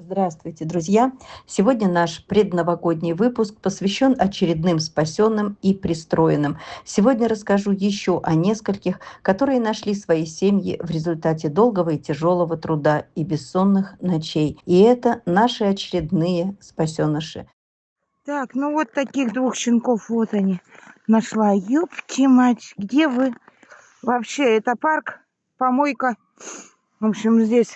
Здравствуйте, друзья! Сегодня наш предновогодний выпуск посвящен очередным спасенным и пристроенным. Сегодня расскажу еще о нескольких, которые нашли свои семьи в результате долгого и тяжелого труда и бессонных ночей. И это наши очередные спасеныши. Так, ну вот таких двух щенков, вот они, нашла. Ёпти мать, где вы? Вообще, это парк, помойка. В общем, здесь,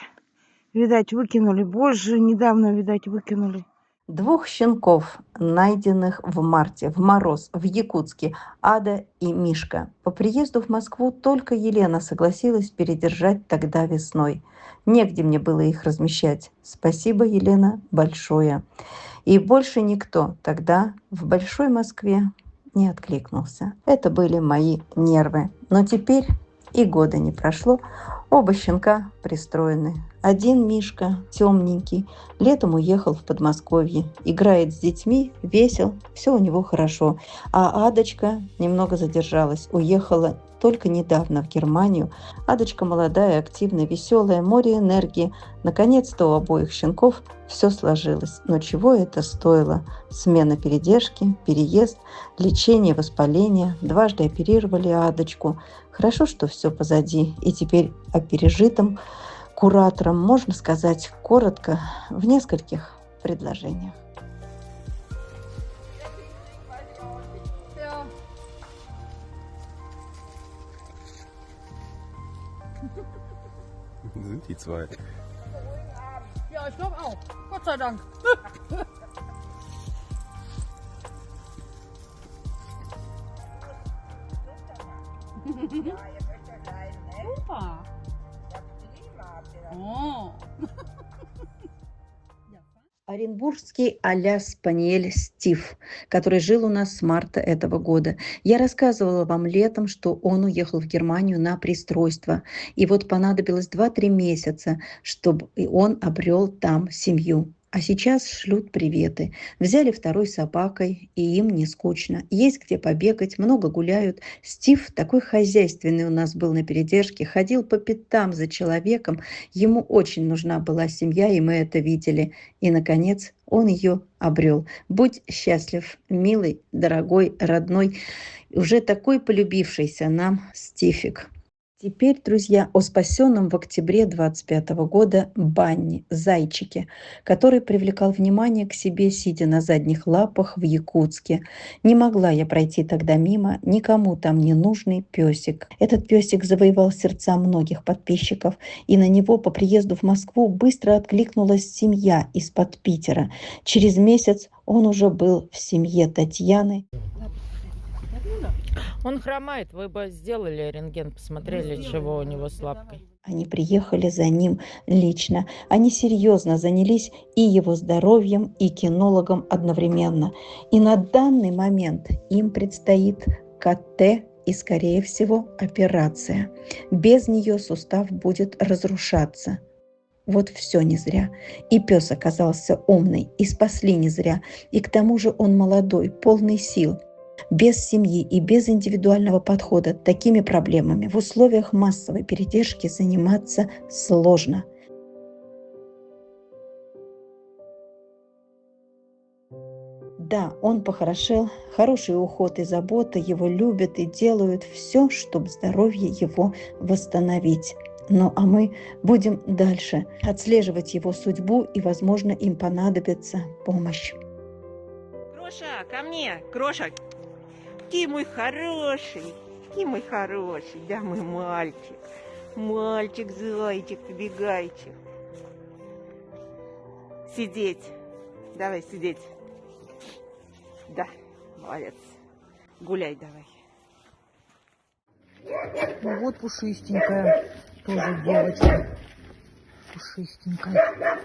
видать, выкинули. Боже, недавно, видать, выкинули. Двух щенков, найденных в марте, в мороз, в Якутске, Ада и Мишка. По приезду в Москву только Елена согласилась передержать тогда весной. Негде мне было их размещать. Спасибо, Елена, большое. И больше никто тогда в Большой Москве не откликнулся. Это были мои нервы. Но теперь и года не прошло, оба щенка пристроены. Один Мишка, темненький, летом уехал в Подмосковье, играет с детьми, весел, все у него хорошо. А Адочка немного задержалась, уехала только недавно в Германию. Адочка молодая, активная, веселая, море энергии. Наконец-то у обоих щенков все сложилось. Но чего это стоило? Смена передержки, переезд, лечение воспаления. Дважды оперировали Адочку. Хорошо, что все позади. И теперь о пережитом куратором можно сказать коротко в нескольких предложениях. Sind die zwei? Ja, ich glaube auch. Gott sei Dank. Super. Oh. Оренбургский а-ля спаниель Стив, который жил у нас с марта этого года. Я рассказывала вам летом, что он уехал в Германию на пристройство. И вот понадобилось 2-3 месяца, чтобы он обрел там семью. А сейчас шлют приветы. Взяли второй собакой, и им не скучно. Есть где побегать, много гуляют. Стив такой хозяйственный у нас был на передержке, ходил по пятам за человеком. Ему очень нужна была семья, и мы это видели. И, наконец, он ее обрел. Будь счастлив, милый, дорогой, родной, уже такой полюбившийся нам Стифик. Теперь, друзья, о спасенном в октябре 25 года Банни, зайчике, который привлекал внимание к себе, сидя на задних лапах в Якутске. Не могла я пройти тогда мимо, никому там не нужный песик. Этот песик завоевал сердца многих подписчиков, и на него по приезду в Москву быстро откликнулась семья из-под Питера. Через месяц он уже был в семье Татьяны. Он хромает, вы бы сделали рентген, посмотрели, чего у него с лапкой. Они приехали за ним лично. Они серьезно занялись и его здоровьем, и кинологом одновременно. И на данный момент им предстоит КТ и, скорее всего, операция. Без нее сустав будет разрушаться. Вот все не зря. И пес оказался умный, и спасли не зря. И к тому же он молодой, полный сил. Без семьи и без индивидуального подхода такими проблемами в условиях массовой передержки заниматься сложно. Да, он похорошел, хороший уход и забота, его любят и делают все, чтобы здоровье его восстановить. Ну а мы будем дальше отслеживать его судьбу, и, возможно, им понадобится помощь. Кроша, ко мне, Кроша. Ты мой хороший, да, мой мальчик. Мальчик, зайчик, побегайчик. Сидеть. Давай сидеть. Да, молодец. Гуляй давай. Ну вот пушистенькая, тоже девочка. Пушистенькая.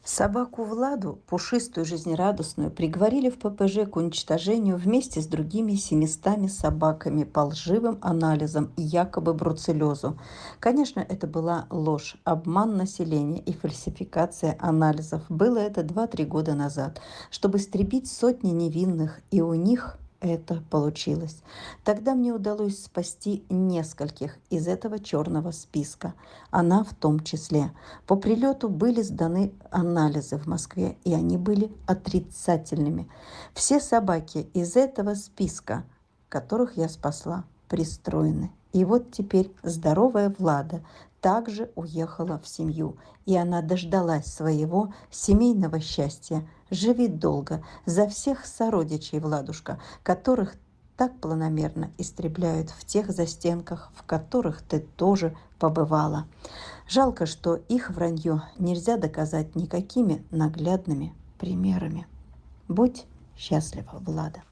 Собаку Владу, пушистую, жизнерадостную, приговорили в ППЖ к уничтожению вместе с другими 700 собаками по лживым анализам и якобы бруцеллезу. Конечно, это была ложь, обман населения и фальсификация анализов. Было это 2-3 года назад, чтобы истребить сотни невинных, и у них это получилось. Тогда мне удалось спасти нескольких из этого черного списка. Она в том числе. По прилету были сданы анализы в Москве, и они были отрицательными. Все собаки из этого списка, которых я спасла, пристроены. И вот теперь здоровая Влада также уехала в семью, и она дождалась своего семейного счастья. Живи долго за всех сородичей, Владушка, которых так планомерно истребляют в тех застенках, в которых ты тоже побывала. Жалко, что их вранье нельзя доказать никакими наглядными примерами. Будь счастлива, Влада.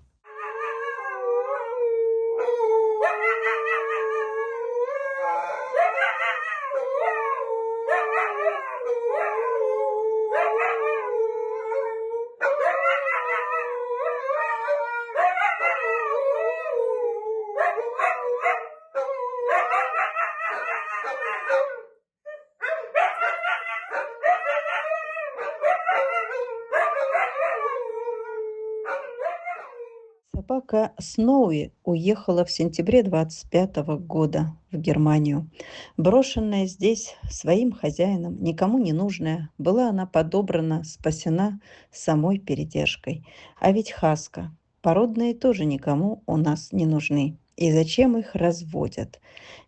Собака Сноуи уехала в сентябре 25 года в Германию. Брошенная здесь своим хозяином, никому не нужная, была она подобрана, спасена самой передержкой. А ведь хаска. Породные тоже никому у нас не нужны. И зачем их разводят?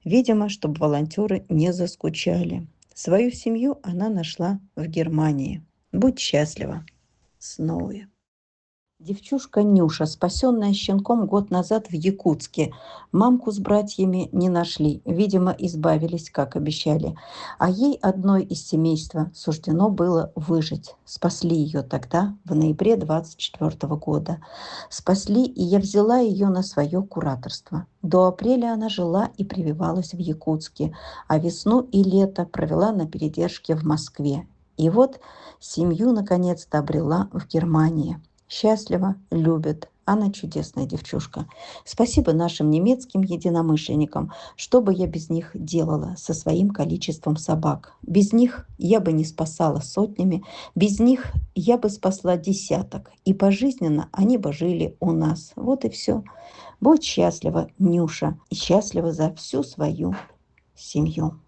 Видимо, чтобы волонтеры не заскучали. Свою семью она нашла в Германии. Будь счастлива, Сноуи. Девчушка Нюша, спасенная щенком год назад в Якутске. Мамку с братьями не нашли, видимо, избавились, как обещали. А ей одной из семейства суждено было выжить. Спасли ее тогда, в ноябре 24 года. Спасли, и я взяла ее на свое кураторство. До апреля она жила и прививалась в Якутске, а весну и лето провела на передержке в Москве. И вот семью наконец-то обрела в Германии. Счастлива, любит. Она чудесная девчушка. Спасибо нашим немецким единомышленникам. Что бы я без них делала со своим количеством собак? Без них я бы не спасала сотнями, без них я бы спасла десяток. И пожизненно они бы жили у нас. Вот и все. Будь счастлива, Нюша, и счастлива за всю свою семью.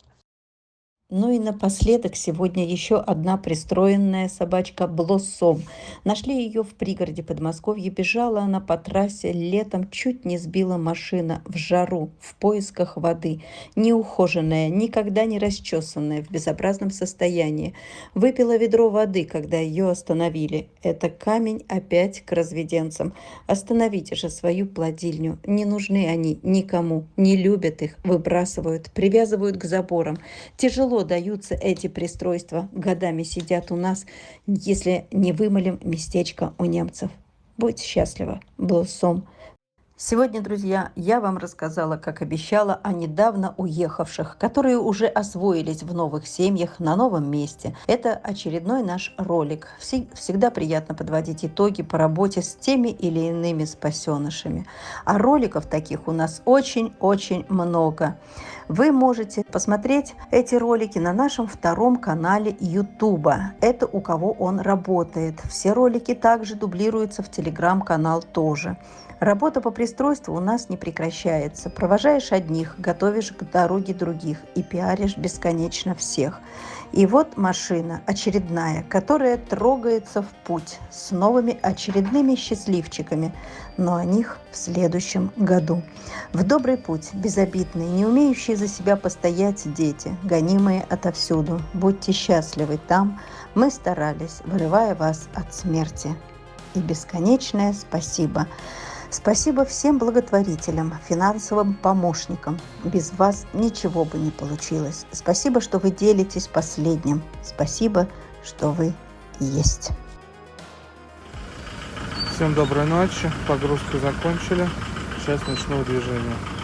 Ну и напоследок сегодня еще одна пристроенная собачка Блоссом. Нашли ее в пригороде Подмосковья. Бежала она по трассе летом, чуть не сбила машина в жару, в поисках воды. Неухоженная, никогда не расчесанная, в безобразном состоянии. Выпила ведро воды, когда ее остановили. Это камень опять к разведенцам. Остановите же свою плодильню. Не нужны они никому, не любят их, выбрасывают, привязывают к заборам. Тяжело даются эти пристройства, годами сидят у нас, если не вымолим местечко у немцев. Будь счастлива, Блоссом. Сегодня, друзья, я вам рассказала, как обещала, о недавно уехавших, которые уже освоились в новых семьях, на новом месте. Это очередной наш ролик. Всегда приятно подводить итоги по работе с теми или иными спасенышами. А роликов таких у нас очень-очень много. Вы можете посмотреть эти ролики на нашем втором канале YouTube. Это у кого он работает. Все ролики также дублируются в Telegram-канал тоже. Работа по пристройству у нас не прекращается. Провожаешь одних, готовишь к дороге других и пиаришь бесконечно всех. И вот машина очередная, которая трогается в путь с новыми очередными счастливчиками, но о них в следующем году. В добрый путь, безобидные, не умеющие за себя постоять дети, гонимые отовсюду. Будьте счастливы там. Мы старались, вырывая вас от смерти. И бесконечное спасибо. Спасибо всем благотворителям, финансовым помощникам. Без вас ничего бы не получилось. Спасибо, что вы делитесь последним. Спасибо, что вы есть. Всем доброй ночи. Погрузку закончили. Сейчас начну движение.